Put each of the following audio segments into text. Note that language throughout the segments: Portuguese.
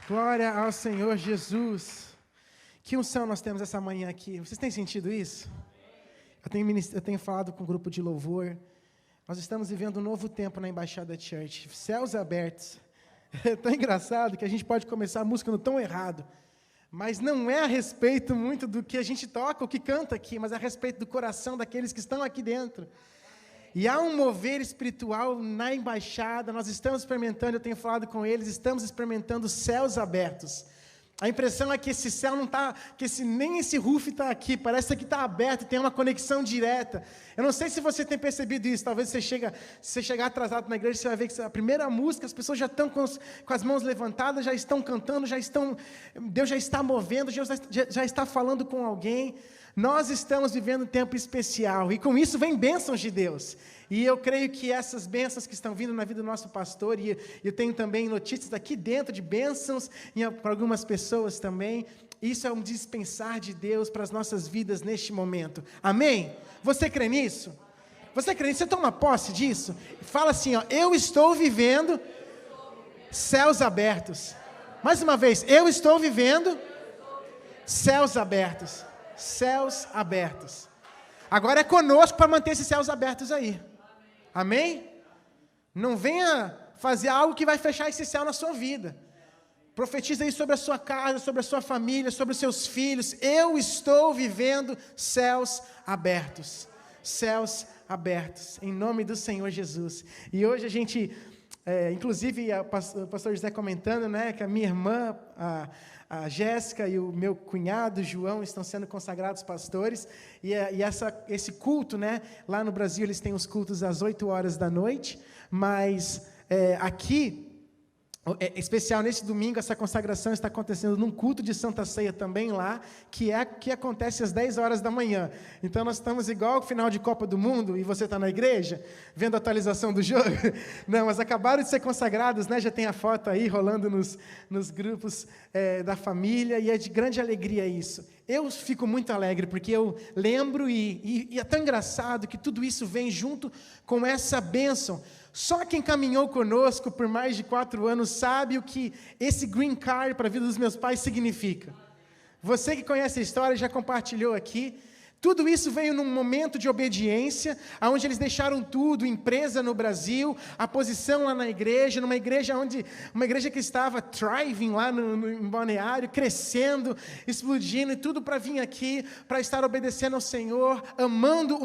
Glória ao Senhor Jesus. Que unção nós temos essa manhã aqui. Vocês têm sentido isso? Eu tenho falado com o grupo de louvor. Nós estamos vivendo um novo tempo na Embaixada Church. Céus abertos. É tão engraçado que a gente pode começar a música no tom errado. Mas não é a respeito muito do que a gente toca, o que canta aqui, mas é a respeito do coração daqueles que estão aqui dentro. E há um mover espiritual na embaixada, nós estamos experimentando, eu tenho falado com eles, estamos experimentando céus abertos. A impressão é que esse céu não está, nem esse roof está aqui, parece que está aberto, tem uma conexão direta. Eu não sei se você tem percebido isso, talvez se você chegar atrasado na igreja, você vai ver que a primeira música, as pessoas já estão com as mãos levantadas, já estão cantando, Deus já está movendo, Deus já está falando com alguém. Nós estamos vivendo um tempo especial, e com isso vem bênçãos de Deus. E eu creio que essas bênçãos que estão vindo na vida do nosso pastor, e eu tenho também notícias aqui dentro de bênçãos para algumas pessoas também, isso é um dispensar de Deus para as nossas vidas neste momento. Amém? Você crê nisso? Você crê nisso? Você toma posse disso? Fala assim, ó, eu estou vivendo céus abertos. Mais uma vez, eu estou vivendo céus abertos. Céus abertos. Agora é conosco para manter esses céus abertos aí. Amém? Não venha fazer algo que vai fechar esse céu na sua vida. Profetiza aí sobre a sua casa, sobre a sua família, sobre os seus filhos. Eu estou vivendo céus abertos. Céus abertos. Em nome do Senhor Jesus. E hoje a gente, inclusive o pastor José comentando, né, que a minha irmã, a Jéssica e o meu cunhado, João, estão sendo consagrados pastores, e esse culto, né, lá no Brasil eles têm os cultos às 8 horas da noite, mas aqui, especial nesse domingo, essa consagração está acontecendo num culto de Santa Ceia também lá, que acontece às 10 horas da manhã. Então nós estamos igual ao final de Copa do Mundo, e você está na igreja, vendo a atualização do jogo. Não, mas acabaram de ser consagrados, né? Já tem a foto aí rolando nos grupos da família, e é de grande alegria isso. Eu fico muito alegre, porque eu lembro, e é tão engraçado que tudo isso vem junto com essa bênção. Só quem caminhou conosco por mais de 4 anos sabe o que esse green card para a vida dos meus pais significa. Você que conhece a história já compartilhou aqui. Tudo isso veio num momento de obediência, onde eles deixaram tudo, empresa no Brasil, a posição lá na igreja, uma igreja que estava thriving lá no Balneário, crescendo, explodindo, e tudo para vir aqui, para estar obedecendo ao Senhor, amando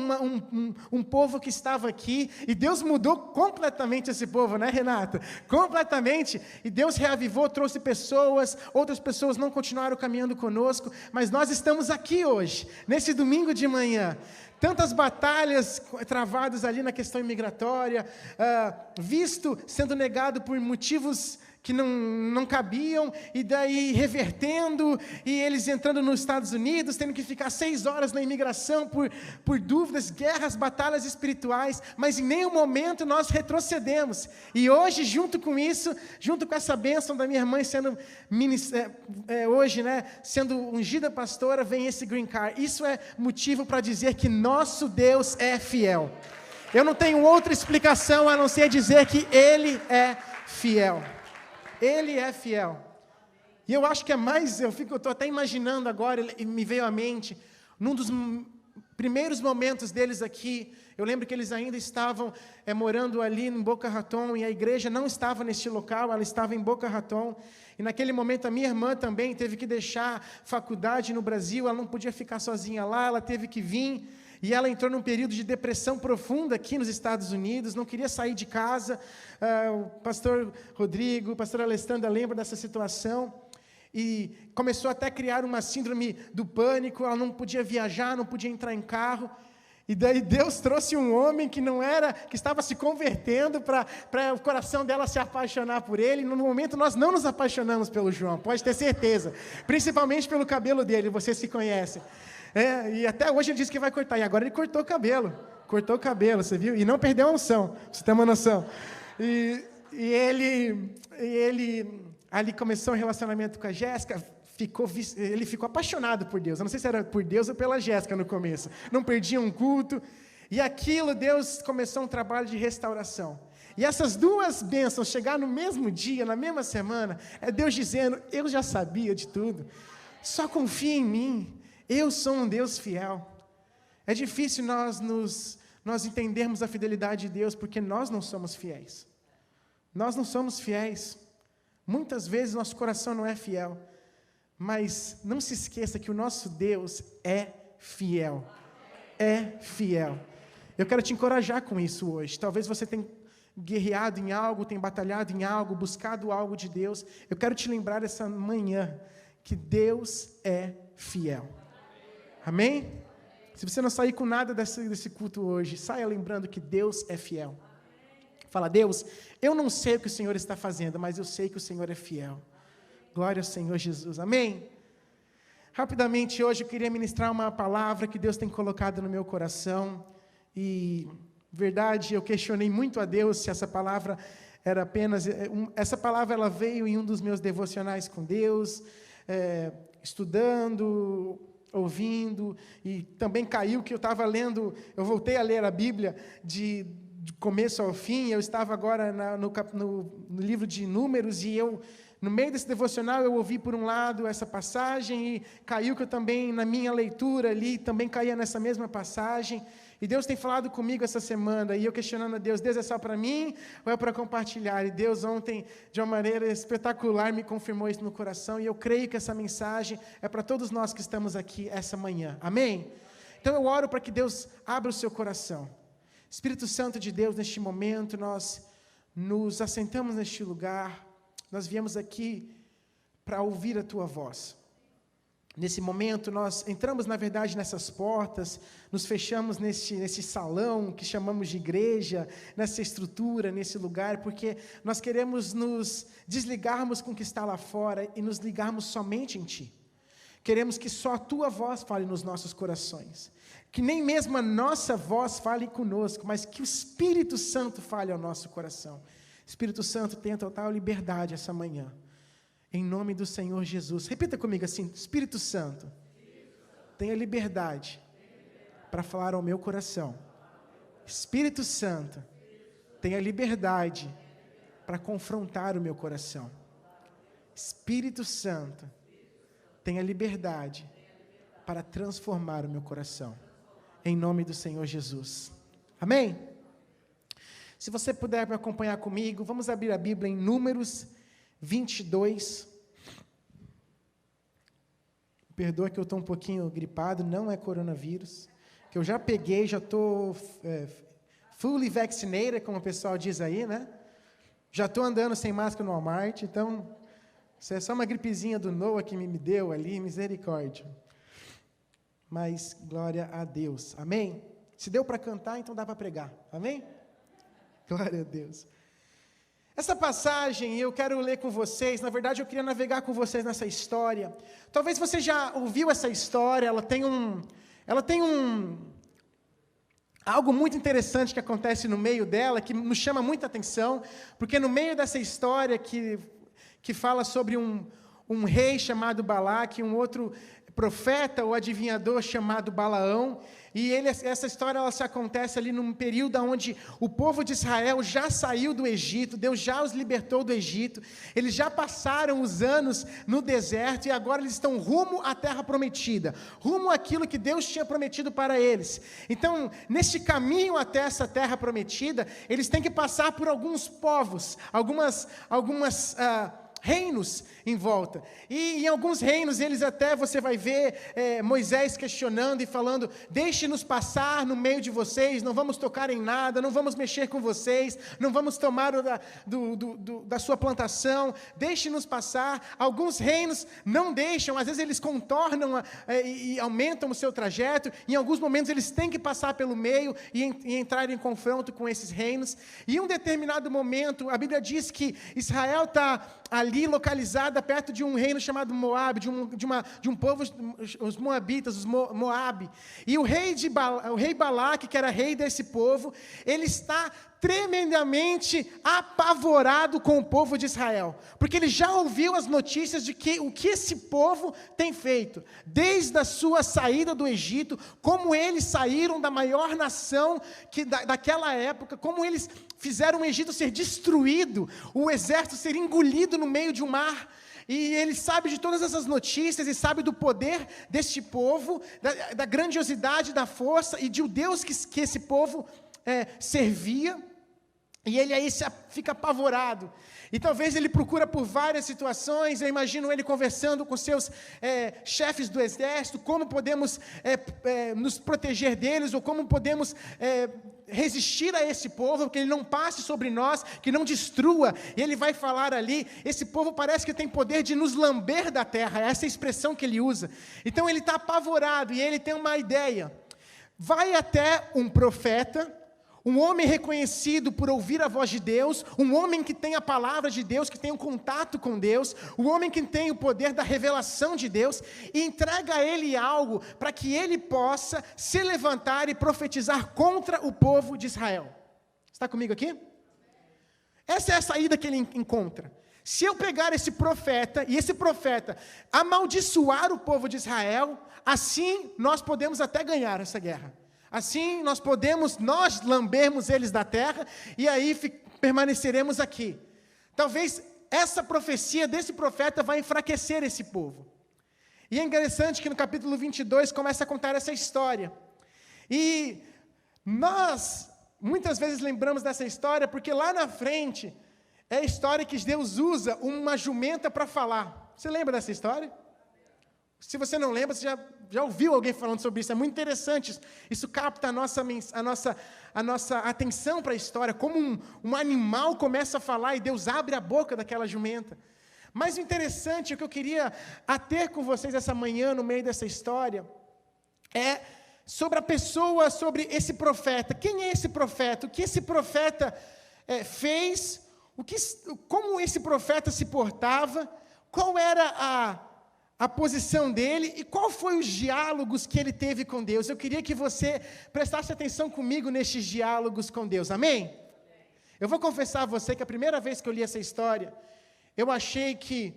um povo que estava aqui, e Deus mudou completamente esse povo, né, Renata? Completamente, e Deus reavivou, trouxe pessoas, outras pessoas não continuaram caminhando conosco, mas nós estamos aqui hoje, nesse domingo de manhã, tantas batalhas travadas ali na questão imigratória, visto sendo negado por motivos que não cabiam, e daí revertendo, e eles entrando nos Estados Unidos, tendo que ficar 6 horas na imigração por dúvidas, guerras, batalhas espirituais, mas em nenhum momento nós retrocedemos. E hoje, junto com isso, junto com essa bênção da minha irmã sendo hoje, né, sendo ungida pastora, vem esse green card. Isso é motivo para dizer que nosso Deus é fiel. Eu não tenho outra explicação a não ser dizer que Ele é fiel. Ele é fiel. E eu acho que é mais, eu estou até imaginando agora, e me veio à mente, num dos primeiros momentos deles aqui, eu lembro que eles ainda estavam morando ali em Boca Raton, e a igreja não estava neste local, ela estava em Boca Raton, e naquele momento a minha irmã também teve que deixar faculdade no Brasil, ela não podia ficar sozinha lá, ela teve que vir, e ela entrou num período de depressão profunda aqui nos Estados Unidos, não queria sair de casa. O pastor Rodrigo, o pastor Alessandra lembram dessa situação, e começou até a criar uma síndrome do pânico, ela não podia viajar, não podia entrar em carro, e daí Deus trouxe um homem que estava se convertendo para o coração dela se apaixonar por ele. No momento nós não nos apaixonamos pelo João, pode ter certeza, principalmente pelo cabelo dele, vocês se conhecem. E até hoje ele disse que vai cortar, e agora ele cortou o cabelo, você viu? E não perdeu a unção, pra você ter uma noção. E ele ali começou um relacionamento com a Jéssica, ele ficou apaixonado por Deus. Eu não sei se era por Deus ou pela Jéssica no começo. Não perdia um culto. E aquilo, Deus começou um trabalho de restauração. E essas duas bênçãos chegar no mesmo dia, na mesma semana, é Deus dizendo, eu já sabia de tudo, só confia em mim, eu sou um Deus fiel. É difícil nós entendermos a fidelidade de Deus, porque nós não somos fiéis. Nós não somos fiéis. Muitas vezes nosso coração não é fiel. Mas não se esqueça que o nosso Deus é fiel. É fiel. Eu quero te encorajar com isso hoje. Talvez você tenha guerreado em algo, tenha batalhado em algo, buscado algo de Deus. Eu quero te lembrar essa manhã que Deus é fiel. Amém? Se você não sair com nada desse culto hoje, saia lembrando que Deus é fiel. Fala, Deus, eu não sei o que o Senhor está fazendo, mas eu sei que o Senhor é fiel. Glória ao Senhor Jesus. Amém? Rapidamente, hoje eu queria ministrar uma palavra que Deus tem colocado no meu coração. E, verdade, eu questionei muito a Deus se essa palavra era apenas... Essa palavra, ela veio em um dos meus devocionais com Deus, estudando, ouvindo, e também caiu que eu estava lendo, eu voltei a ler a Bíblia de começo ao fim, eu estava agora no livro de Números, e no meio desse devocional, eu ouvi por um lado essa passagem, e caiu que eu também, na minha leitura ali, também caía nessa mesma passagem, e Deus tem falado comigo essa semana, e eu questionando a Deus, Deus é só para mim, ou é para compartilhar? E Deus ontem, de uma maneira espetacular, me confirmou isso no coração, e eu creio que essa mensagem é para todos nós que estamos aqui essa manhã, amém? Então eu oro para que Deus abra o seu coração. Espírito Santo de Deus, neste momento, nós nos assentamos neste lugar, nós viemos aqui para ouvir a Tua voz. Nesse momento, nós entramos, na verdade, nessas portas, nos fechamos nesse salão que chamamos de igreja, nessa estrutura, nesse lugar, porque nós queremos nos desligarmos com o que está lá fora e nos ligarmos somente em Ti. Queremos que só a Tua voz fale nos nossos corações. Que nem mesmo a nossa voz fale conosco, mas que o Espírito Santo fale ao nosso coração. Espírito Santo, tenha total liberdade essa manhã. Em nome do Senhor Jesus. Repita comigo assim, Espírito Santo, tenha liberdade para falar ao meu coração. Espírito Santo, tenha liberdade para confrontar o meu coração. Espírito Santo, tenha liberdade para transformar o meu coração. Em nome do Senhor Jesus. Amém? Se você puder me acompanhar comigo, vamos abrir a Bíblia em Números 22. Perdoa que eu estou um pouquinho gripado, não é coronavírus, que eu já peguei, já estou fully vaccinated, como o pessoal diz aí, né? Já estou andando sem máscara no Walmart, então, isso é só uma gripezinha do Noah que me deu ali, misericórdia. Mas, glória a Deus, amém? Se deu para cantar, então dá para pregar, amém? Glória a Deus. Essa passagem eu quero ler com vocês, na verdade eu queria navegar com vocês nessa história. Talvez você já ouviu essa história, ela tem algo muito interessante que acontece no meio dela, que nos chama muita atenção, porque no meio dessa história que fala sobre um rei chamado Balaque, um outro profeta ou adivinhador chamado Balaão, e essa história ela se acontece ali num período onde o povo de Israel já saiu do Egito, Deus já os libertou do Egito, eles já passaram os anos no deserto e agora eles estão rumo à terra prometida, rumo àquilo que Deus tinha prometido para eles. Então, neste caminho até essa terra prometida, eles têm que passar por alguns povos, algumas reinos em volta, e em alguns reinos eles até, você vai ver Moisés questionando e falando, deixe-nos passar no meio de vocês, não vamos tocar em nada, não vamos mexer com vocês, não vamos tomar da sua plantação, deixe-nos passar. Alguns reinos não deixam, às vezes eles contornam e aumentam o seu trajeto, em alguns momentos eles têm que passar pelo meio e entrar em confronto com esses reinos, e em um determinado momento, a Bíblia diz que Israel está ali localizada perto de um reino chamado Moabe, de um povo, os moabitas, os Moabe. E o rei Balaque, que era rei desse povo, ele está tremendamente apavorado com o povo de Israel, porque ele já ouviu as notícias de que o que esse povo tem feito, desde a sua saída do Egito, como eles saíram da maior nação daquela época, como eles fizeram o Egito ser destruído, o exército ser engolido no meio de um mar. E ele sabe de todas essas notícias e sabe do poder deste povo, da grandiosidade, da força e de o Deus que esse povo servia. E ele aí fica apavorado. E talvez ele procura por várias situações. Eu imagino ele conversando com seus chefes do exército, como podemos nos proteger deles, ou como podemos resistir a esse povo, que ele não passe sobre nós, que não destrua. E ele vai falar ali, esse povo parece que tem poder de nos lamber da terra, essa é a expressão que ele usa. Então ele está apavorado, e ele tem uma ideia. Vai até um profeta, um homem reconhecido por ouvir a voz de Deus, um homem que tem a palavra de Deus, que tem um contato com Deus, um homem que tem o poder da revelação de Deus, e entrega a ele algo para que ele possa se levantar e profetizar contra o povo de Israel. Está comigo aqui? Essa é a saída que ele encontra. Se eu pegar esse profeta, e esse profeta amaldiçoar o povo de Israel, assim nós podemos até ganhar essa guerra. Assim nós lambermos eles da terra, e aí permaneceremos aqui. Talvez essa profecia desse profeta vai enfraquecer esse povo. E é interessante que no capítulo 22 começa a contar essa história. E nós muitas vezes lembramos dessa história, porque lá na frente é a história que Deus usa uma jumenta para falar. Você lembra dessa história? Se você não lembra, você já ouviu alguém falando sobre isso. É muito interessante. Isso capta a nossa atenção para a história. Como um animal começa a falar e Deus abre a boca daquela jumenta. Mas o interessante, o que eu queria ater com vocês essa manhã, no meio dessa história, é sobre a pessoa, sobre esse profeta. Quem é esse profeta? O que esse profeta fez? Como esse profeta se portava? Qual era a posição dele e qual foi os diálogos que ele teve com Deus. Eu queria que você prestasse atenção comigo nestes diálogos com Deus, amém? Eu vou confessar a você que a primeira vez que eu li essa história, eu achei que,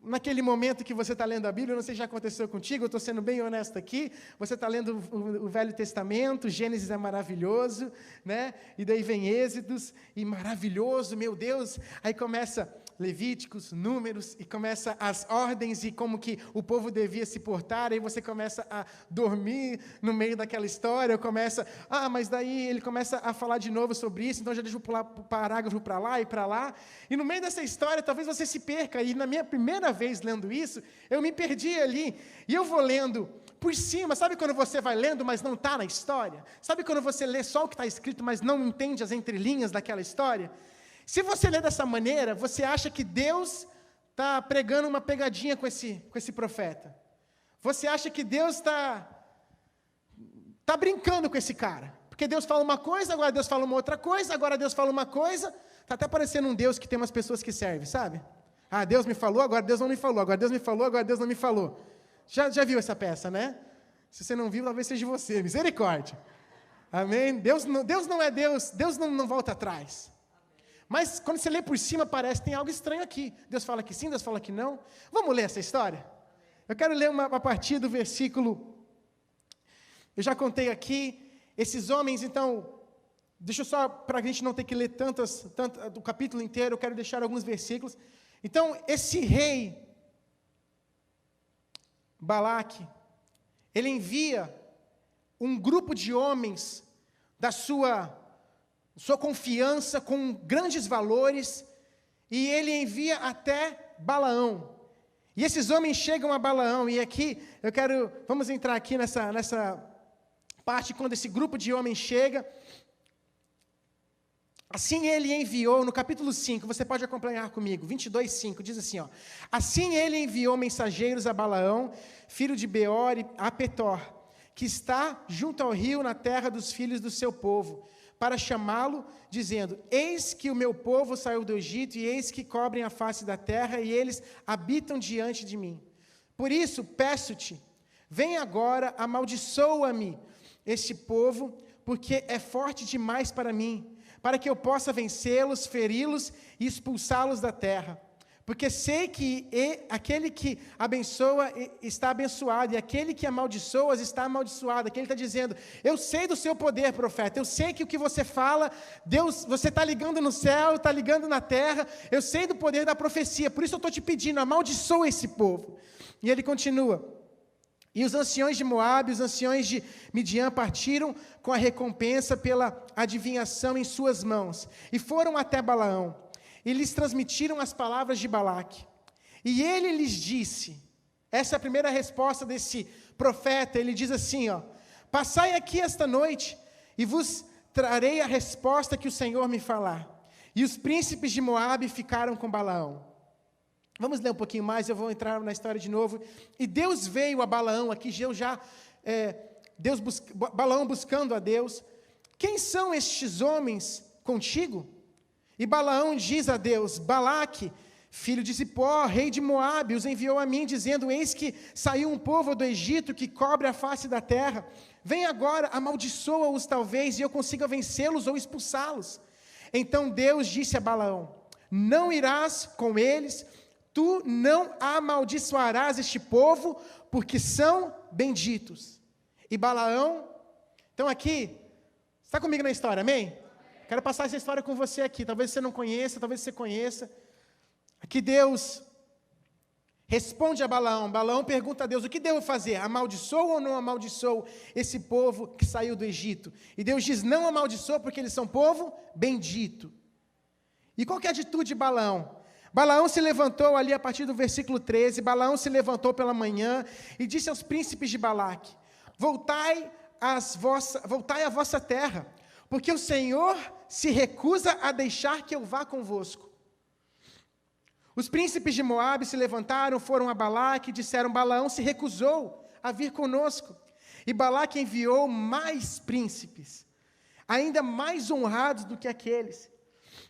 naquele momento que você está lendo a Bíblia, eu não sei se já aconteceu contigo, eu estou sendo bem honesto aqui, você está lendo o Velho Testamento, Gênesis é maravilhoso, né? E daí vem Êxodos, e maravilhoso, meu Deus, aí começa Levíticos, Números, e começa as ordens e como que o povo devia se portar, aí você começa a dormir no meio daquela história, mas daí ele começa a falar de novo sobre isso, então já deixa eu pular o parágrafo para lá e para lá, e no meio dessa história talvez você se perca, e na minha primeira vez lendo isso, eu me perdi ali, e eu vou lendo por cima, sabe quando você vai lendo, mas não está na história? Sabe quando você lê só o que está escrito, mas não entende as entrelinhas daquela história? Se você lê dessa maneira, você acha que Deus está pregando uma pegadinha com esse profeta. Você acha que Deus está brincando com esse cara. Porque Deus fala uma coisa, agora Deus fala uma outra coisa, agora Deus fala uma coisa. Está até parecendo um Deus que tem umas pessoas que servem, sabe? Ah, Deus me falou, agora Deus não me falou. Agora Deus me falou, agora Deus não me falou. Já viu essa peça, né? Se você não viu, talvez seja você. Misericórdia. Amém? Deus não é Deus. Deus não volta atrás. Mas quando você lê por cima, parece que tem algo estranho aqui. Deus fala que sim, Deus fala que não. Vamos ler essa história? Eu quero ler uma partir do versículo. Eu já contei aqui. Esses homens, então, deixa eu só, para a gente não ter que ler tanto do capítulo inteiro, eu quero deixar alguns versículos. Então, esse rei, Balaque, ele envia um grupo de homens da sua confiança, com grandes valores, e ele envia até Balaão. E esses homens chegam a Balaão, e aqui vamos entrar aqui nessa parte, quando esse grupo de homens chega. Assim ele enviou, no capítulo 5, você pode acompanhar comigo, 22:5, diz assim, assim ele enviou mensageiros a Balaão, filho de Beor, a Petor, que está junto ao rio, na terra dos filhos do seu povo, para chamá-lo, dizendo: eis que o meu povo saiu do Egito, e eis que cobrem a face da terra, e eles habitam diante de mim. Por isso, peço-te, vem agora, amaldiçoa-me este povo, porque é forte demais para mim, para que eu possa vencê-los, feri-los e expulsá-los da terra. porque sei que aquele que abençoa está abençoado, e aquele que amaldiçoa está amaldiçoado. Aqui ele está dizendo, eu sei do seu poder, profeta, eu sei que o que você fala, Deus, você está ligando no céu, está ligando na terra, eu sei do poder da profecia, por isso eu estou te pedindo, amaldiçoa esse povo. E ele continua, e os anciões de Moabe, os anciões de Midian partiram com a recompensa pela adivinhação em suas mãos, e foram até Balaão, e lhes transmitiram as palavras de Balaque. E ele lhes disse, essa é a primeira resposta desse profeta, ele diz assim, passai aqui esta noite, e vos trarei a resposta que o Senhor me falar. E os príncipes de Moabe ficaram com Balaão. Vamos ler um pouquinho mais, eu vou entrar na história de novo. E Deus veio a Balaão, aqui Balaão buscando a Deus. Quem são estes homens contigo? E Balaão diz a Deus, Balaque, filho de Zippor, rei de Moabe, os enviou a mim, dizendo, eis que saiu um povo do Egito que cobre a face da terra. Vem agora, amaldiçoa-os talvez, e eu consiga vencê-los ou expulsá-los. Então Deus disse a Balaão, não irás com eles, tu não amaldiçoarás este povo, porque são benditos. E Balaão, então aqui, está comigo na história, amém? Quero passar essa história com você aqui, talvez você não conheça, talvez você conheça. Aqui Deus responde a Balaão, Balaão pergunta a Deus, o que devo fazer? Amaldiçoo ou não amaldiçoo esse povo que saiu do Egito? E Deus diz, não amaldiçoo porque eles são povo bendito. E qual que é a atitude de Balaão? Balaão se levantou ali a partir do versículo 13, Balaão se levantou pela manhã e disse aos príncipes de Balaque, voltai à vossa terra, porque o Senhor se recusa a deixar que eu vá convosco. Os príncipes de Moabe se levantaram, foram a Balaque e disseram, Balaão se recusou a vir conosco. E Balaque enviou mais príncipes, ainda mais honrados do que aqueles.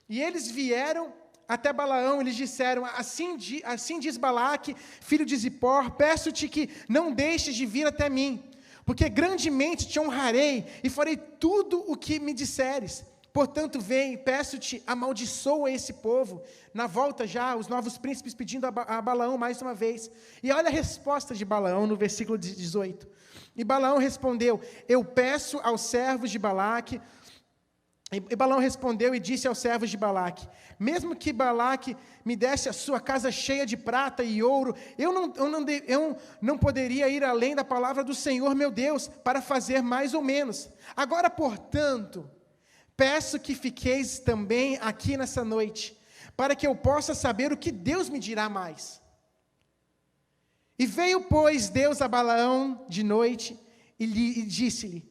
E eles vieram até Balaão, eles disseram, assim diz Balaque, filho de Zippor, peço-te que não deixes de vir até mim, porque grandemente te honrarei e farei tudo o que me disseres. Portanto, vem, peço-te, amaldiçoa esse povo. Na volta já, os novos príncipes pedindo a Balaão mais uma vez. E olha a resposta de Balaão no versículo 18. E Balaão respondeu, eu peço aos servos de Balaque. E Balaão respondeu e disse aos servos de Balaque, mesmo que Balaque me desse a sua casa cheia de prata e ouro, eu não poderia ir além da palavra do Senhor meu Deus, para fazer mais ou menos. Agora, portanto, peço que fiqueis também aqui nessa noite, para que eu possa saber o que Deus me dirá mais. E veio, pois, Deus a Balaão de noite e disse-lhe,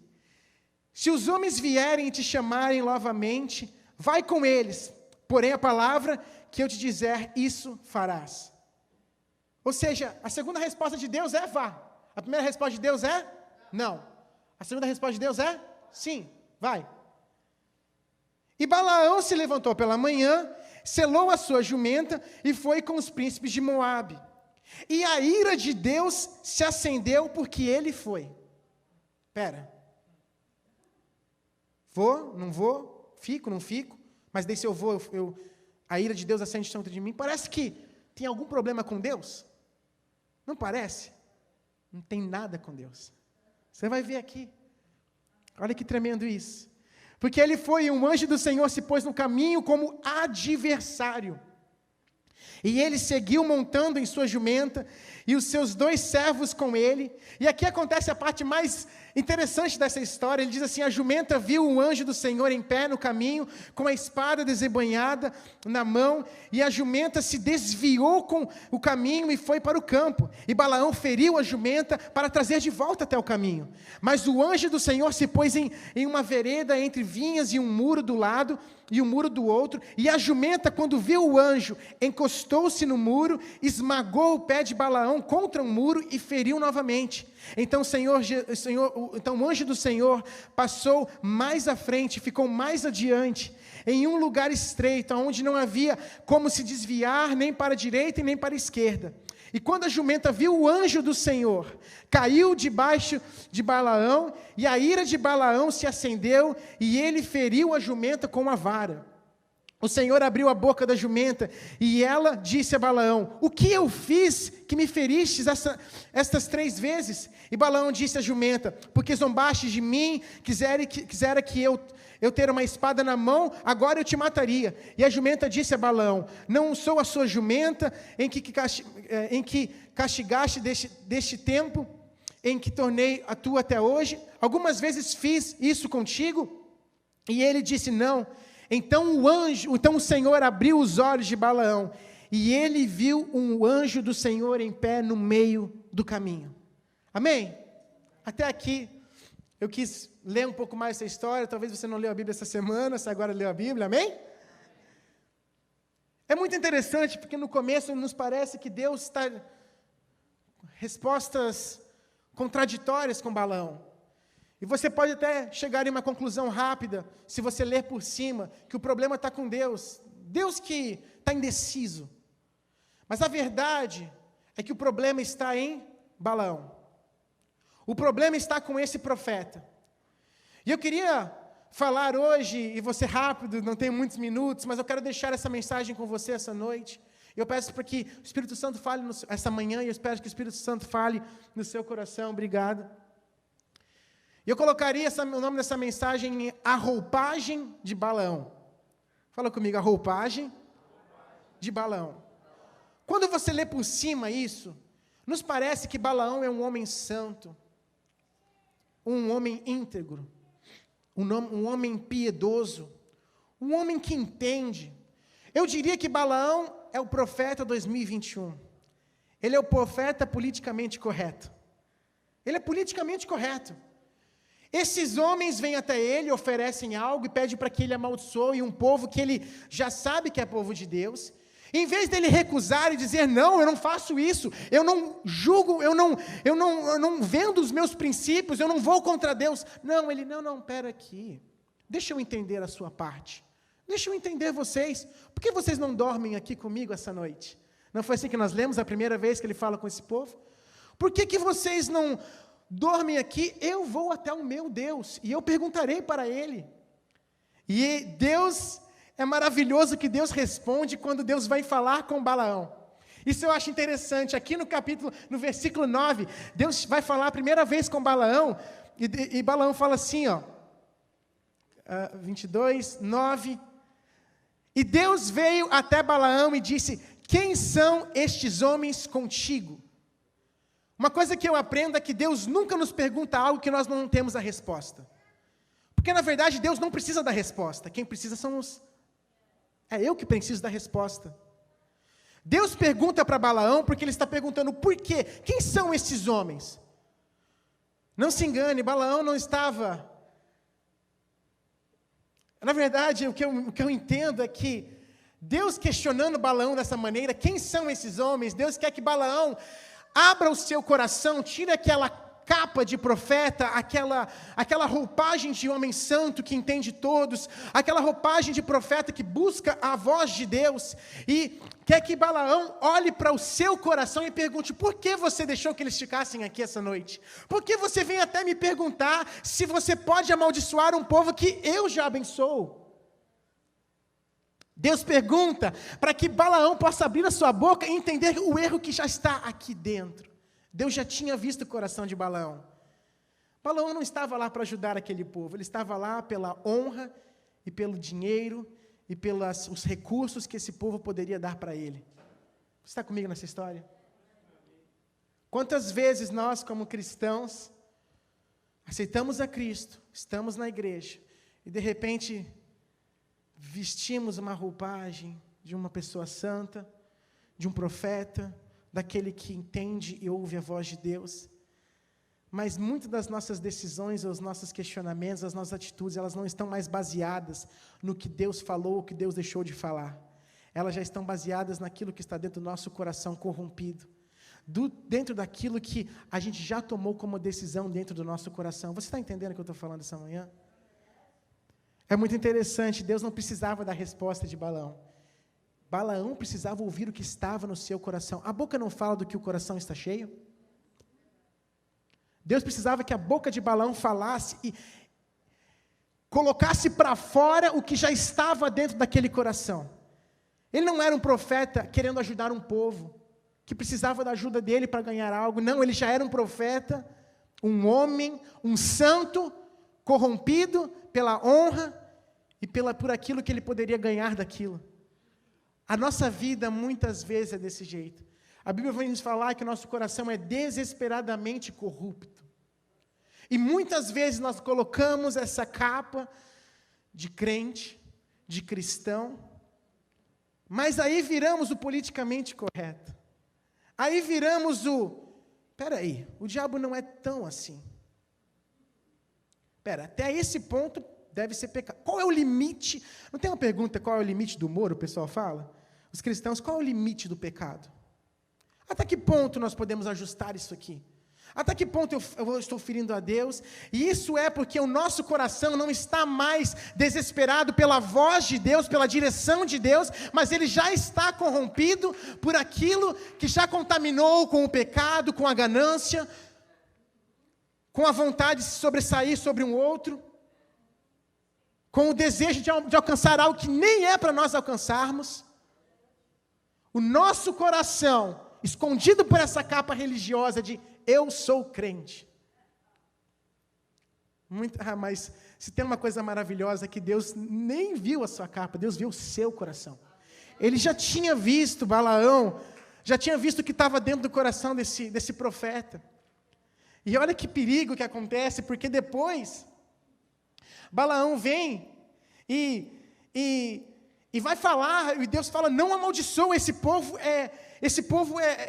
se os homens vierem e te chamarem novamente, vai com eles, porém a palavra que eu te dizer, isso farás. Ou seja, a segunda resposta de Deus é vá. A primeira resposta de Deus é não. A segunda resposta de Deus é sim, vai. E Balaão se levantou pela manhã, selou a sua jumenta e foi com os príncipes de Moabe. E a ira de Deus se acendeu porque ele foi. Vou, não vou, fico, não fico, mas daí se eu vou, a ira de Deus acende dentro de mim. Parece que tem algum problema com Deus? Não parece? Não tem nada com Deus. Você vai ver aqui. Olha que tremendo isso. Porque ele foi e um anjo do Senhor se pôs no caminho como adversário. E ele seguiu montando em sua jumenta, e os seus 2 servos com ele. E aqui acontece a parte mais interessante dessa história. Ele diz assim, a jumenta viu o anjo do Senhor em pé no caminho, com a espada desembainhada na mão, e a jumenta se desviou com o caminho e foi para o campo. E Balaão feriu a jumenta para trazer de volta até o caminho. Mas o anjo do Senhor se pôs em uma vereda entre vinhas e um muro do lado, e o muro do outro, e a jumenta, quando viu o anjo, encostou-se no muro, esmagou o pé de Balaão contra o muro e feriu novamente. Então o anjo do Senhor passou mais à frente, ficou mais adiante, em um lugar estreito, onde não havia como se desviar nem para a direita e nem para a esquerda. E quando a jumenta viu o anjo do Senhor, caiu debaixo de Balaão, e a ira de Balaão se acendeu, e ele feriu a jumenta com uma vara. o Senhor abriu a boca da jumenta, e ela disse a Balaão: o que eu fiz que me feristes estas 3 vezes? E Balaão disse à jumenta: porque zombastes de mim, quisera que eu ter uma espada na mão, agora eu te mataria. E a jumenta disse a Balaão: não sou a sua jumenta, em que castigaste deste tempo, em que tornei a tua até hoje? Algumas vezes fiz isso contigo? E ele disse: não. Então o Senhor abriu os olhos de Balaão, e ele viu um anjo do Senhor em pé no meio do caminho. Amém? Até aqui, eu quis ler um pouco mais essa história. Talvez você não leu a Bíblia essa semana, você agora leu a Bíblia, amém? É muito interessante, porque no começo nos parece que Deus está respostas contraditórias com Balaão. E você pode até chegar em uma conclusão rápida, se você ler por cima, que o problema está com Deus. Deus que está indeciso. Mas a verdade é que o problema está em Balaão. O problema está com esse profeta. E eu queria falar hoje, e vou ser rápido, não tenho muitos minutos, mas eu quero deixar essa mensagem com você essa noite. Eu peço para que o Espírito Santo fale essa manhã, e eu espero que o Espírito Santo fale no seu coração. Obrigado. E eu colocaria o nome dessa mensagem em A Roupagem de Balaão. Fala comigo, a roupagem de Balaão. Quando você lê por cima isso, nos parece que Balaão é um homem santo, um homem íntegro, um homem piedoso, um homem que entende. Eu diria que Balaão é o profeta 2021. Ele é o profeta politicamente correto. Ele é politicamente correto. Esses homens vêm até ele, oferecem algo e pedem para que ele amaldiçoe um povo que ele já sabe que é povo de Deus. Em vez dele recusar e dizer: não, eu não faço isso, eu não julgo, eu não vendo os meus princípios, eu não vou contra Deus. Não, ele, não, pera aqui, deixa eu entender a sua parte, deixa eu entender vocês, por que vocês não dormem aqui comigo essa noite? Não foi assim que nós lemos a primeira vez que ele fala com esse povo? Por que vocês não dormem aqui? Eu vou até o meu Deus, e eu perguntarei para ele. E Deus, é maravilhoso que Deus responde quando Deus vai falar com Balaão. Isso eu acho interessante, aqui no versículo 9, Deus vai falar a primeira vez com Balaão, e Balaão fala assim, 22, 9, e Deus veio até Balaão e disse: quem são estes homens contigo? Uma coisa que eu aprendo é que Deus nunca nos pergunta algo que nós não temos a resposta. Porque, na verdade, Deus não precisa da resposta. Quem precisa é eu que preciso da resposta. Deus pergunta para Balaão porque ele está perguntando por quê? Quem são esses homens? Não se engane, Balaão não estava... Na verdade, o que eu entendo é que Deus questionando Balaão dessa maneira, quem são esses homens? Deus quer que Balaão abra o seu coração, tire aquela capa de profeta, aquela roupagem de homem santo que entende todos, aquela roupagem de profeta que busca a voz de Deus, e quer que Balaão olhe para o seu coração e pergunte: por que você deixou que eles ficassem aqui essa noite? Por que você vem até me perguntar se você pode amaldiçoar um povo que eu já abençoo? Deus pergunta para que Balaão possa abrir a sua boca e entender o erro que já está aqui dentro. Deus já tinha visto o coração de Balaão. Balaão não estava lá para ajudar aquele povo, ele estava lá pela honra e pelo dinheiro e pelos recursos que esse povo poderia dar para ele. Você está comigo nessa história? Quantas vezes nós, como cristãos, aceitamos a Cristo, estamos na igreja, e de repente vestimos uma roupagem de uma pessoa santa, de um profeta, daquele que entende e ouve a voz de Deus, mas muitas das nossas decisões, os nossos questionamentos, as nossas atitudes, elas não estão mais baseadas no que Deus falou ou que Deus deixou de falar, elas já estão baseadas naquilo que está dentro do nosso coração corrompido, dentro daquilo que a gente já tomou como decisão dentro do nosso coração. Você está entendendo o que eu estou falando essa manhã? É muito interessante, Deus não precisava da resposta de Balaão. Balaão precisava ouvir o que estava no seu coração. A boca não fala do que o coração está cheio? Deus precisava que a boca de Balaão falasse. E colocasse para fora o que já estava dentro daquele coração. Ele não era um profeta querendo ajudar um povo, que precisava da ajuda dele para ganhar algo. Não, ele já era um profeta, um homem, um santo, corrompido pela honra e por aquilo que ele poderia ganhar daquilo. A nossa vida muitas vezes é desse jeito. A Bíblia vai nos falar que o nosso coração é desesperadamente corrupto. E muitas vezes nós colocamos essa capa de crente, de cristão, mas aí viramos o politicamente correto. Aí viramos peraí, o diabo não é tão assim. Até esse ponto deve ser pecado. Qual é o limite? Não tem uma pergunta, qual é o limite do humor, o pessoal fala? Os cristãos, qual é o limite do pecado? Até que ponto nós podemos ajustar isso aqui? Até que ponto eu estou ferindo a Deus? E isso é porque o nosso coração não está mais desesperado pela voz de Deus, pela direção de Deus, mas ele já está corrompido por aquilo que já contaminou com o pecado, com a ganância, com a vontade de se sobressair sobre um outro, com o desejo de alcançar algo que nem é para nós alcançarmos. O nosso coração, escondido por essa capa religiosa de eu sou crente. Mas se tem uma coisa maravilhosa que Deus nem viu a sua capa, Deus viu o seu coração. Ele já tinha visto Balaão, já tinha visto o que estava dentro do coração desse profeta. E olha que perigo que acontece, porque depois Balaão vem e vai falar, e Deus fala, não amaldiçoa esse povo, é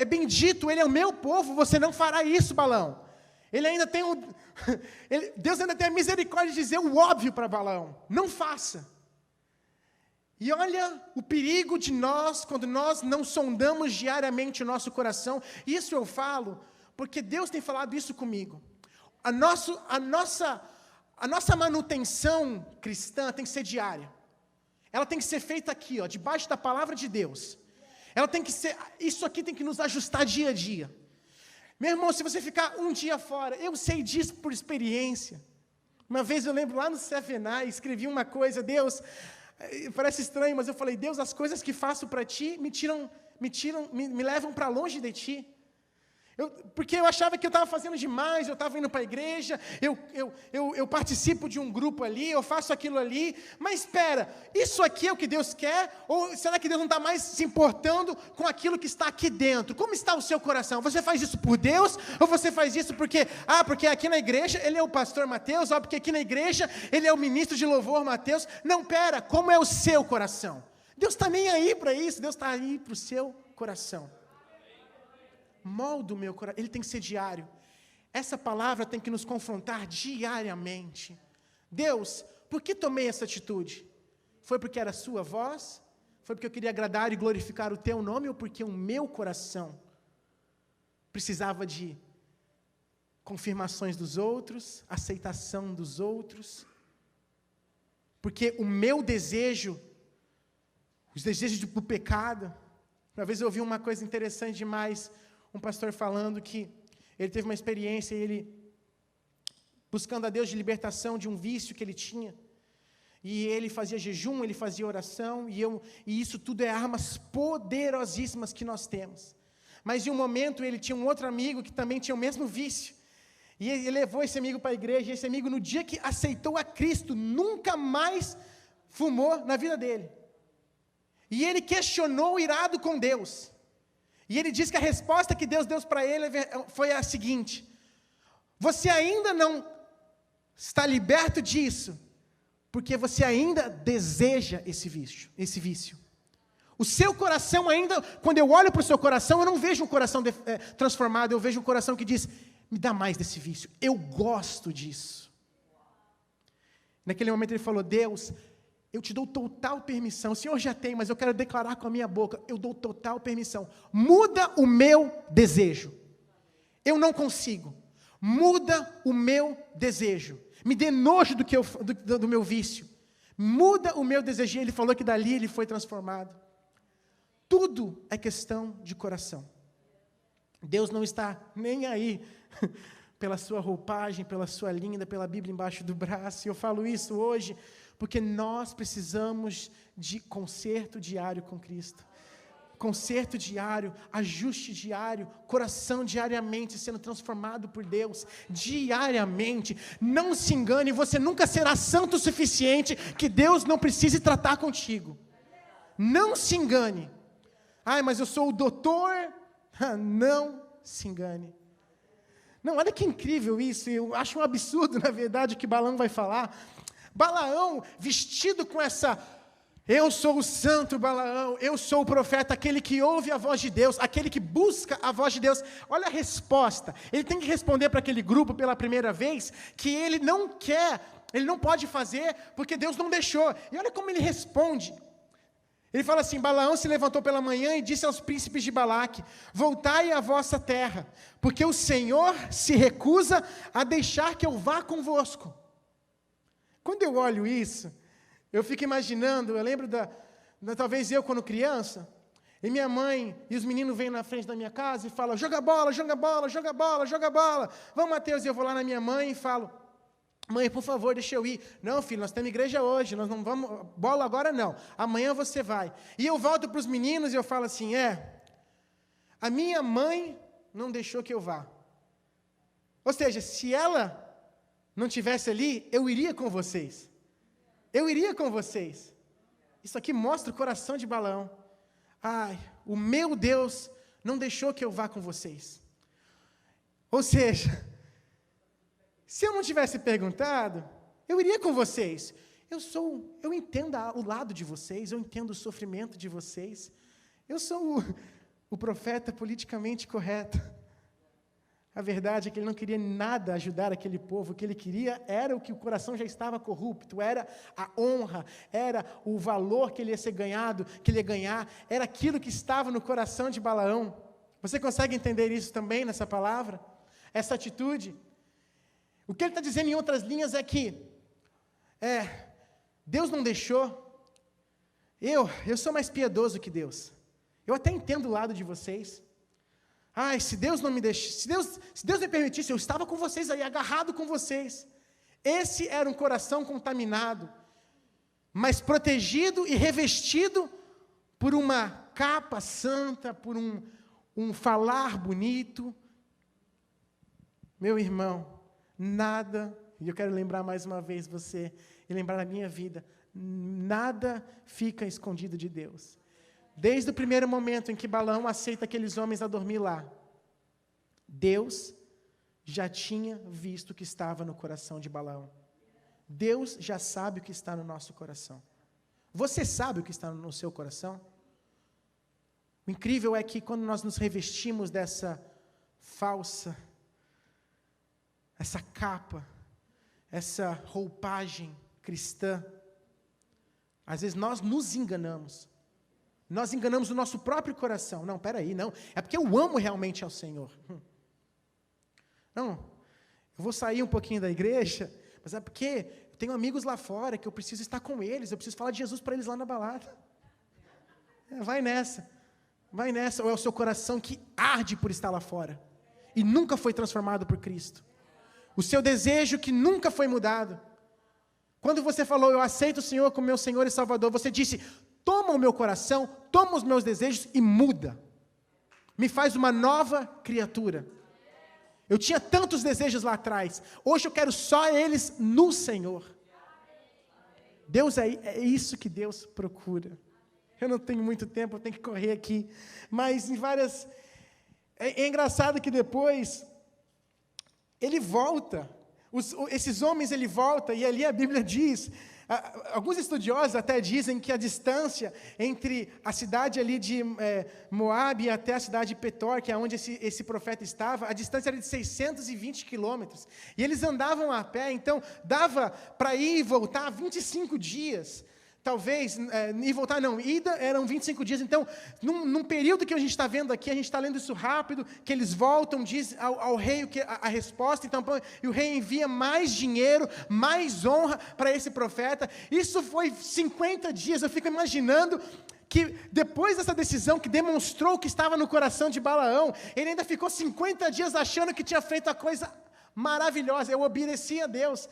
bendito, ele é o meu povo, você não fará isso, Balaão. Ele ainda tem Deus ainda tem a misericórdia de dizer o óbvio para Balaão, não faça. E olha o perigo de nós, quando nós não sondamos diariamente o nosso coração. Isso eu falo, porque Deus tem falado isso comigo. A nossa manutenção cristã tem que ser diária. Ela tem que ser feita aqui, debaixo da palavra de Deus. Ela tem que ser, isso aqui tem que nos ajustar dia a dia. Meu irmão, se você ficar um dia fora, eu sei disso por experiência. Uma vez eu lembro lá no CFNA, escrevi uma coisa, Deus, parece estranho, mas eu falei, Deus, as coisas que faço para Ti me levam para longe de Ti. Porque eu achava que eu estava fazendo demais, eu estava indo para a igreja, eu participo de um grupo ali, eu faço aquilo ali, mas espera, isso aqui é o que Deus quer? Ou será que Deus não está mais se importando com aquilo que está aqui dentro? Como está o seu coração? Você faz isso por Deus? Ou você faz isso porque aqui na igreja ele é o pastor Mateus, porque aqui na igreja ele é o ministro de louvor Mateus? Não, como é o seu coração? Deus está nem aí para isso, Deus está aí para o seu coração. Molda o meu coração, ele tem que ser diário. Essa palavra tem que nos confrontar diariamente. Deus, por que tomei essa atitude? Foi porque era a sua voz? Foi porque eu queria agradar e glorificar o teu nome? Ou porque o meu coração precisava de confirmações dos outros, aceitação dos outros? Porque o meu desejo, os desejos do pecado. Uma vez eu ouvi uma coisa interessante demais, um pastor falando que ele teve uma experiência, ele buscando a Deus de libertação de um vício que ele tinha, e ele fazia jejum, ele fazia oração, e isso tudo é armas poderosíssimas que nós temos. Mas em um momento ele tinha um outro amigo que também tinha o mesmo vício, e ele levou esse amigo para a igreja, e esse amigo no dia que aceitou a Cristo, nunca mais fumou na vida dele. E ele questionou irado com Deus. E ele diz que a resposta que Deus deu para ele foi a seguinte: você ainda não está liberto disso, porque você ainda deseja esse vício. O seu coração ainda, quando eu olho para o seu coração, eu não vejo um coração transformado, eu vejo um coração que diz, me dá mais desse vício, eu gosto disso. Naquele momento ele falou, Deus, eu te dou total permissão, o Senhor já tem, mas eu quero declarar com a minha boca, eu dou total permissão, muda o meu desejo, eu não consigo, muda o meu desejo, me dê nojo do meu vício, muda o meu desejo. E ele falou que dali ele foi transformado. Tudo é questão de coração. Deus não está nem aí pela sua roupagem, pela sua linda, pela Bíblia embaixo do braço. E eu falo isso hoje porque nós precisamos de conserto diário com Cristo. Conserto diário, ajuste diário, coração diariamente sendo transformado por Deus, diariamente. Não se engane, você nunca será santo o suficiente que Deus não precise tratar contigo. Não se engane. Ai, mas eu sou o doutor. Não se engane. Não, olha que incrível isso, eu acho um absurdo, na verdade, o que Balaão vai falar. Balaão, vestido com essa... Eu sou o santo Balaão, eu sou o profeta, aquele que ouve a voz de Deus, aquele que busca a voz de Deus. Olha a resposta, ele tem que responder para aquele grupo pela primeira vez, que ele não quer, ele não pode fazer, porque Deus não deixou. E olha como ele responde. Ele fala assim: Balaão se levantou pela manhã e disse aos príncipes de Balaque: voltai à vossa terra, porque o Senhor se recusa a deixar que eu vá convosco. Quando eu olho isso, eu fico imaginando, eu lembro talvez eu quando criança, e minha mãe e os meninos vêm na frente da minha casa e falam: joga bola, joga bola, joga bola, joga bola. Vamos, Mateus, e eu vou lá na minha mãe e falo: mãe, por favor, deixa eu ir. Não, filho, nós temos igreja hoje, nós não vamos, bola agora não, amanhã você vai. E eu volto para os meninos e eu falo assim: a minha mãe não deixou que eu vá. Ou seja, se ela não estivesse ali, eu iria com vocês. Eu iria com vocês. Isso aqui mostra o coração de Balaão. Ai, o meu Deus não deixou que eu vá com vocês. Ou seja, se eu não tivesse perguntado, eu iria com vocês. Eu entendo o lado de vocês, eu entendo o sofrimento de vocês. Eu sou o profeta politicamente correto. A verdade é que ele não queria nada ajudar aquele povo. O que ele queria era o que o coração já estava corrupto, era a honra, era o valor que ele ia ser ganhado, que ele ia ganhar, era aquilo que estava no coração de Balaão. Você consegue entender isso também nessa palavra? Essa atitude? O que ele está dizendo em outras linhas é que Deus não deixou. Eu sou mais piedoso que Deus. Eu até entendo o lado de vocês. Ai, se Deus não me deixasse, se Deus me permitisse, eu estava com vocês aí, agarrado com vocês. Esse era um coração contaminado, mas protegido e revestido por uma capa santa, por um falar bonito. Meu irmão, nada, e eu quero lembrar mais uma vez você, e lembrar da minha vida, nada fica escondido de Deus. Desde o primeiro momento em que Balaão aceita aqueles homens a dormir lá, Deus já tinha visto o que estava no coração de Balaão. Deus já sabe o que está no nosso coração. Você sabe o que está no seu coração? O incrível é que quando nós nos revestimos dessa falsa, essa capa, essa roupagem cristã, às vezes nós nos enganamos. Nós enganamos o nosso próprio coração. Não, peraí, não. É porque eu amo realmente ao Senhor. Não, eu vou sair um pouquinho da igreja, mas é porque eu tenho amigos lá fora que eu preciso estar com eles, eu preciso falar de Jesus para eles lá na balada. Vai nessa. Ou é o seu coração que arde por estar lá fora e nunca foi transformado por Cristo. O seu desejo que nunca foi mudado. Quando você falou: eu aceito o Senhor como meu Senhor e Salvador, você disse: toma o meu coração, toma os meus desejos e muda. Me faz uma nova criatura. Eu tinha tantos desejos lá atrás. Hoje eu quero só eles no Senhor. Deus é isso que Deus procura. Eu não tenho muito tempo, eu tenho que correr aqui. Mas em várias... É engraçado que depois ele volta. Esses homens, ele volta, e ali a Bíblia diz... Alguns estudiosos até dizem que a distância entre a cidade ali de Moabe até a cidade de Petor, que é onde esse profeta estava, a distância era de 620 quilômetros. E eles andavam a pé, então dava para ir e voltar 25 dias. Talvez, ir e voltar não, ida eram 25 dias. Então, num período que a gente está vendo aqui, a gente está lendo isso rápido, que eles voltam, diz ao rei a resposta, então, e o rei envia mais dinheiro, mais honra para esse profeta. Isso foi 50 dias, eu fico imaginando que depois dessa decisão que demonstrou o que estava no coração de Balaão, ele ainda ficou 50 dias achando que tinha feito a coisa maravilhosa. Eu obedeci a Deus.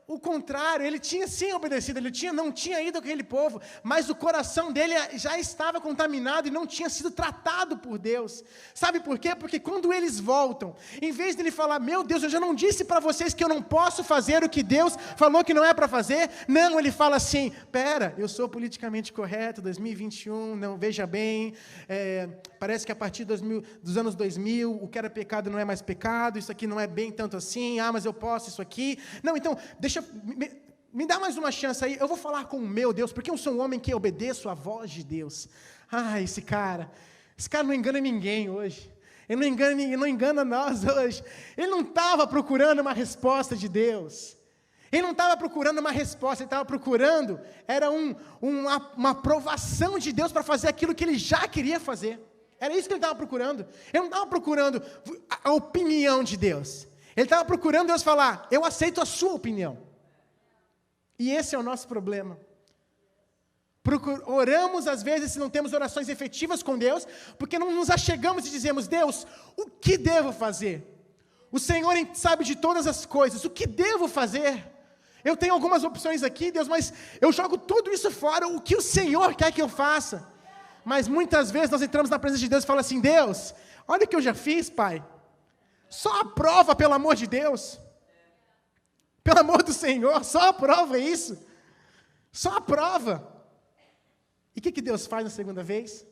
O contrário, ele tinha sim obedecido, não tinha ido com aquele povo, mas o coração dele já estava contaminado e não tinha sido tratado por Deus. Sabe por quê? Porque quando eles voltam, em vez de ele falar, meu Deus, eu já não disse para vocês que eu não posso fazer o que Deus falou que não é para fazer, não, ele fala assim, pera, eu sou politicamente correto, 2021, não, veja bem, parece que a partir dos anos 2000, o que era pecado não é mais pecado, isso aqui não é bem tanto assim, mas eu posso isso aqui, não, então, me dá mais uma chance aí, eu vou falar com o meu Deus, porque eu sou um homem que obedeço à voz de Deus. Esse cara não engana ninguém hoje, ele não engana nós hoje, ele não estava procurando uma resposta de Deus, ele não estava procurando uma resposta, ele estava procurando, era uma aprovação de Deus para fazer aquilo que ele já queria fazer, era isso que ele estava procurando, ele não estava procurando a opinião de Deus, ele estava procurando Deus falar, eu aceito a sua opinião. E esse é o nosso problema. Oramos às vezes, se não temos orações efetivas com Deus, porque não nos achegamos e dizemos, Deus, o que devo fazer? O Senhor sabe de todas as coisas, o que devo fazer? Eu tenho algumas opções aqui, Deus, mas eu jogo tudo isso fora, o que o Senhor quer que eu faça? Mas muitas vezes nós entramos na presença de Deus e falamos assim, Deus, olha o que eu já fiz, Pai. Só aprova, pelo amor de Deus. Pelo amor do Senhor, só aprova isso. Só aprova. E o que Deus faz na segunda vez?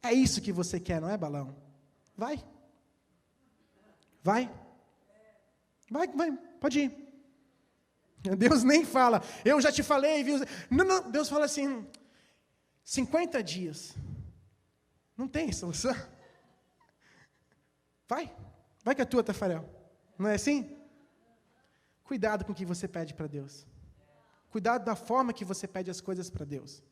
É isso que você quer, não é, Balaão? Vai, pode ir. Deus nem fala, eu já te falei, viu? Não, Deus fala assim, 50 dias. Não tem solução. Vai que é tua, Tafarel. Não é assim? Cuidado com o que você pede para Deus. Cuidado da forma que você pede as coisas para Deus.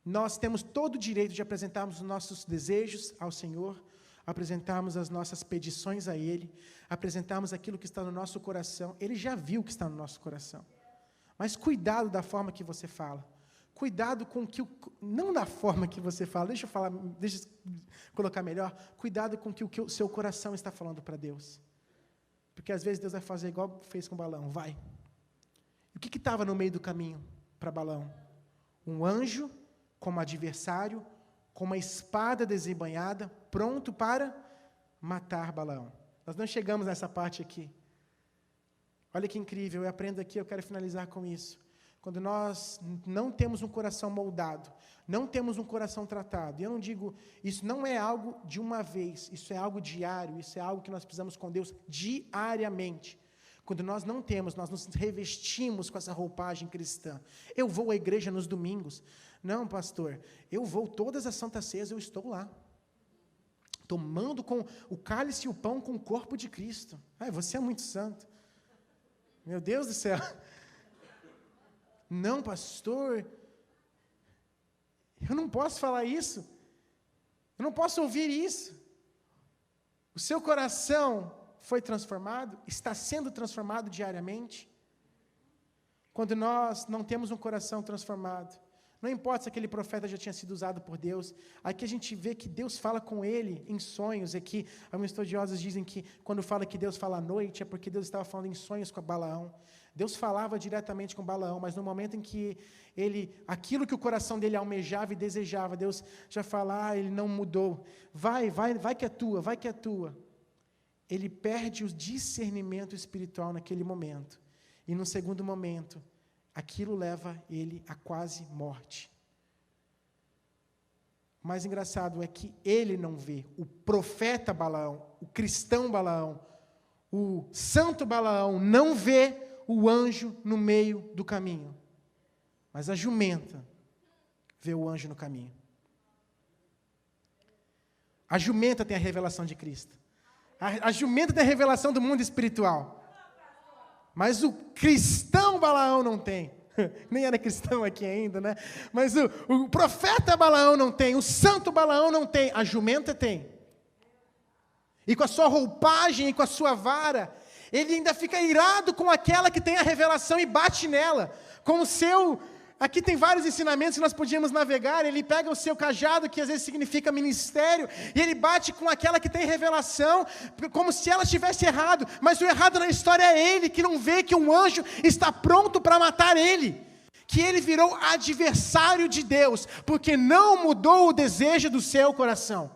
Nós temos todo o direito de apresentarmos os nossos desejos ao Senhor, apresentarmos as nossas petições a Ele, apresentarmos aquilo que está no nosso coração. Ele já viu o que está no nosso coração. Mas cuidado da forma que você fala. Cuidado com não da forma que você fala, deixa eu colocar melhor, cuidado com o que o seu coração está falando para Deus. Porque às vezes Deus vai fazer igual fez com Balaão, vai. E o que estava no meio do caminho para Balaão? Um anjo como adversário, com uma espada desembainhada, pronto para matar Balaão. Nós não chegamos nessa parte aqui. Olha que incrível, eu aprendo aqui, eu quero finalizar com isso. Quando nós não temos um coração moldado, não temos um coração tratado, e eu não digo, isso não é algo de uma vez, isso é algo diário, isso é algo que nós precisamos com Deus diariamente. Quando nós não temos, nós nos revestimos com essa roupagem cristã. Eu vou à igreja nos domingos. Não, pastor, eu vou todas as santas ceias, eu estou lá. Tomando com o cálice e o pão com o corpo de Cristo. Você é muito santo. Meu Deus do céu. Não, pastor, eu não posso falar isso, eu não posso ouvir isso. O seu coração foi transformado, está sendo transformado diariamente. Quando nós não temos um coração transformado, não importa se aquele profeta já tinha sido usado por Deus, aqui a gente vê que Deus fala com ele em sonhos, aqui alguns estudiosos dizem que quando fala que Deus fala à noite, é porque Deus estava falando em sonhos com Balaão. Deus falava diretamente com Balaão, mas no momento em que aquilo que o coração dele almejava e desejava, Deus já fala, ele não mudou, vai que é tua, Ele perde o discernimento espiritual naquele momento, e no segundo momento, aquilo leva ele a quase morte. O mais engraçado é que ele não vê, o profeta Balaão, o cristão Balaão, o santo Balaão não vê o anjo no meio do caminho, mas a jumenta vê o anjo no caminho. A jumenta tem a revelação de Cristo. A jumenta tem a revelação do mundo espiritual. Mas o cristão Balaão não tem. Nem era cristão aqui ainda, né? Mas o profeta Balaão não tem, o santo Balaão não tem, a jumenta tem. E com a sua roupagem e com a sua vara, ele ainda fica irado com aquela que tem a revelação e bate nela, com o seu aqui tem vários ensinamentos que nós podíamos navegar. Ele pega o seu cajado, que às vezes significa ministério, e ele bate com aquela que tem revelação, como se ela estivesse errado, mas o errado na história é ele, que não vê que um anjo está pronto para matar ele, que ele virou adversário de Deus, porque não mudou o desejo do seu coração.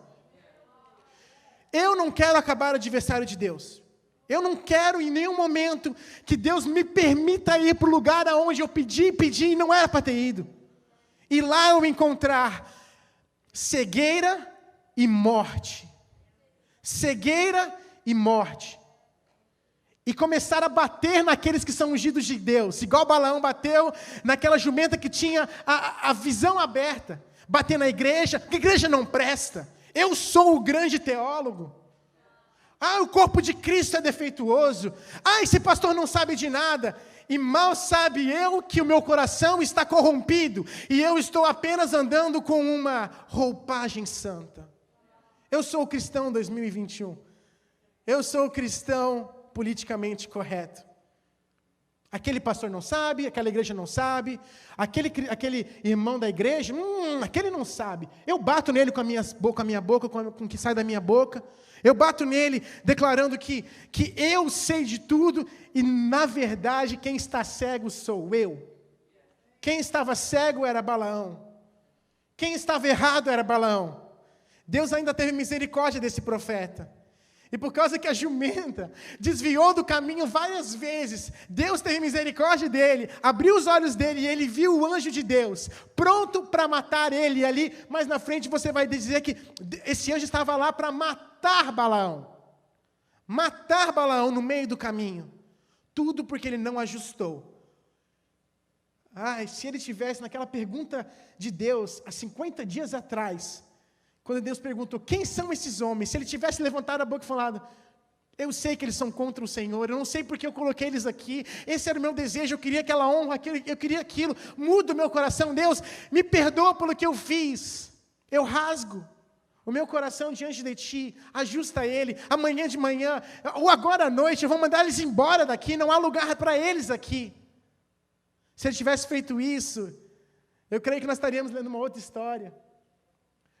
Eu não quero acabar adversário de Deus. Eu não quero em nenhum momento que Deus me permita ir para o lugar aonde eu pedi e não era para ter ido. E lá eu encontrar cegueira e morte. Cegueira e morte. E começar a bater naqueles que são ungidos de Deus. Igual Balaão bateu naquela jumenta que tinha a visão aberta. Bater na igreja, que a igreja não presta. Eu sou o grande teólogo. O corpo de Cristo é defeituoso. Esse pastor não sabe de nada. E mal sabe eu que o meu coração está corrompido. E eu estou apenas andando com uma roupagem santa. Eu sou o cristão 2021. Eu sou o cristão politicamente correto. Aquele pastor não sabe, aquela igreja não sabe, aquele irmão da igreja, aquele não sabe. Eu bato nele com a minha boca, com o que sai da minha boca. Eu bato nele declarando que eu sei de tudo e, na verdade, quem está cego sou eu. Quem estava cego era Balaão. Quem estava errado era Balaão. Deus ainda teve misericórdia desse profeta. E por causa que a jumenta desviou do caminho várias vezes, Deus teve misericórdia dele, abriu os olhos dele e ele viu o anjo de Deus, pronto para matar ele. E ali, mais na frente, você vai dizer que esse anjo estava lá para matar Balaão. Matar Balaão no meio do caminho. Tudo porque ele não ajustou. Se ele tivesse naquela pergunta de Deus, há 50 dias atrás, quando Deus perguntou, quem são esses homens? Se ele tivesse levantado a boca e falado, eu sei que eles são contra o Senhor, eu não sei porque eu coloquei eles aqui, esse era o meu desejo, eu queria aquela honra, eu queria aquilo, muda o meu coração, Deus, me perdoa pelo que eu fiz, eu rasgo o meu coração diante de Ti, ajusta ele, amanhã de manhã, ou agora à noite, eu vou mandar eles embora daqui, não há lugar para eles aqui. Se ele tivesse feito isso, eu creio que nós estaríamos lendo uma outra história.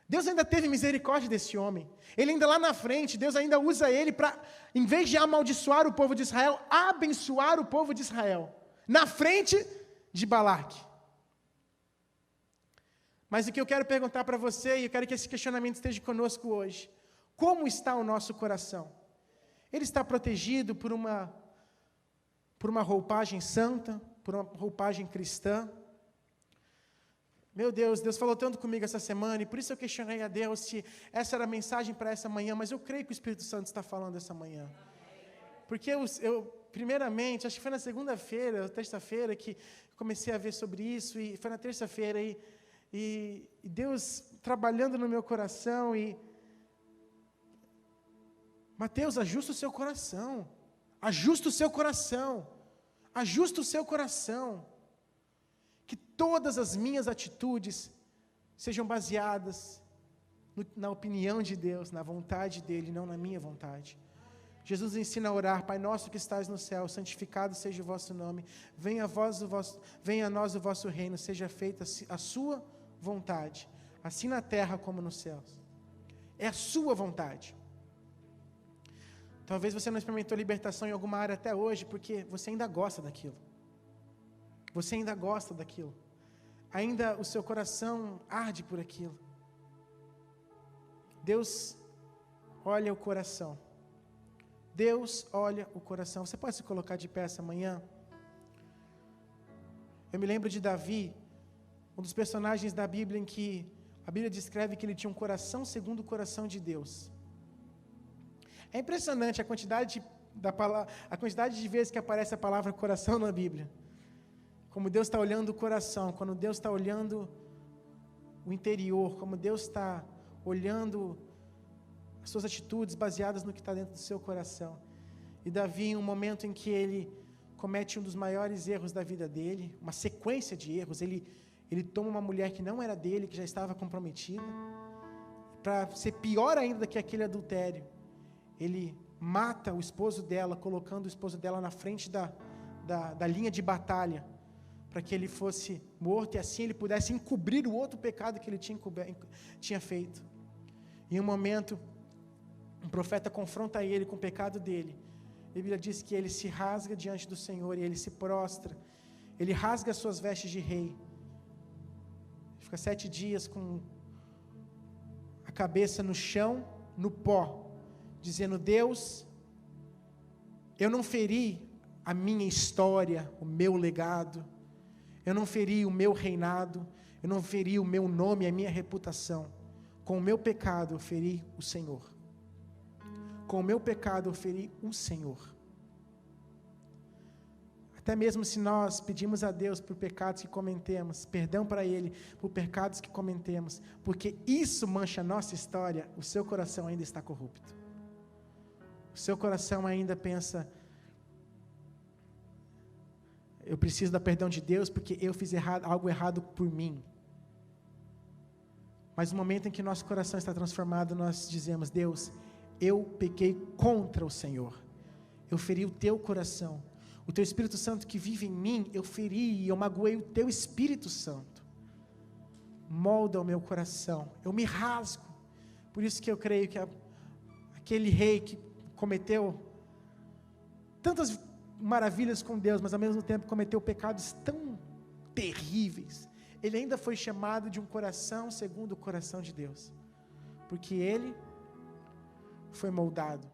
Deus ainda teve misericórdia desse homem. Ele ainda lá na frente, Deus ainda usa ele para, em vez de amaldiçoar o povo de Israel, abençoar o povo de Israel. Na frente de Balaque. Mas o que eu quero perguntar para você, e eu quero que esse questionamento esteja conosco hoje. Como está o nosso coração? Ele está protegido por uma roupagem santa, por uma roupagem cristã? Meu Deus, Deus falou tanto comigo essa semana, e por isso eu questionei a Deus se essa era a mensagem para essa manhã, mas eu creio que o Espírito Santo está falando essa manhã. Porque eu primeiramente, acho que foi na segunda-feira, ou terça-feira, que comecei a ver sobre isso, e foi na terça-feira, e Deus trabalhando no meu coração, e Mateus, ajusta o seu coração, ajusta o seu coração, ajusta o seu coração. Que todas as minhas atitudes sejam baseadas na opinião de Deus, na vontade dEle, não na minha vontade. Jesus ensina a orar, Pai nosso que estás no céu, santificado seja o vosso nome, venha a nós o vosso reino, seja feita a sua vontade, assim na terra como nos céus. É a sua vontade. Talvez você não experimentou libertação em alguma área até hoje, porque você ainda gosta daquilo. Você ainda gosta daquilo. Ainda o seu coração arde por aquilo. Deus olha o coração. Deus olha o coração. Você pode se colocar de pé essa manhã? Eu me lembro de Davi, um dos personagens da Bíblia em que a Bíblia descreve que ele tinha um coração segundo o coração de Deus. É impressionante a quantidade de vezes que aparece a palavra coração na Bíblia. Como Deus está olhando o coração, quando Deus está olhando o interior, como Deus está olhando as suas atitudes baseadas no que está dentro do seu coração. E Davi, em um momento em que ele comete um dos maiores erros da vida dele, uma sequência de erros, ele toma uma mulher que não era dele, que já estava comprometida, para ser pior ainda do que aquele adultério, ele mata o esposo dela, colocando o esposo dela na frente da linha de batalha, para que ele fosse morto e assim ele pudesse encobrir o outro pecado que ele tinha feito. Em um momento, um profeta confronta ele com o pecado dele. A Bíblia diz que ele se rasga diante do Senhor e ele se prostra. Ele rasga as suas vestes de rei. Fica 7 dias com a cabeça no chão, no pó, dizendo: Deus, eu não feri a minha história, o meu legado, eu não feri o meu reinado, eu não feri o meu nome, a minha reputação. Com o meu pecado eu feri o Senhor. Com o meu pecado eu feri o Senhor. Até mesmo se nós pedimos a Deus por pecados que cometemos, perdão para Ele por pecados que cometemos, porque isso mancha a nossa história, o seu coração ainda está corrupto. O seu coração ainda pensa: eu preciso da perdão de Deus porque eu fiz algo errado por mim. Mas no momento em que nosso coração está transformado, nós dizemos: Deus, eu pequei contra o Senhor, eu feri o teu coração, o teu Espírito Santo que vive em mim, eu feri, eu magoei o teu Espírito Santo. Molda o meu coração, eu me rasgo. Por isso que eu creio que aquele rei que cometeu tantas maravilhas com Deus, mas ao mesmo tempo cometeu pecados tão terríveis, ele ainda foi chamado de um coração segundo o coração de Deus, porque ele foi moldado.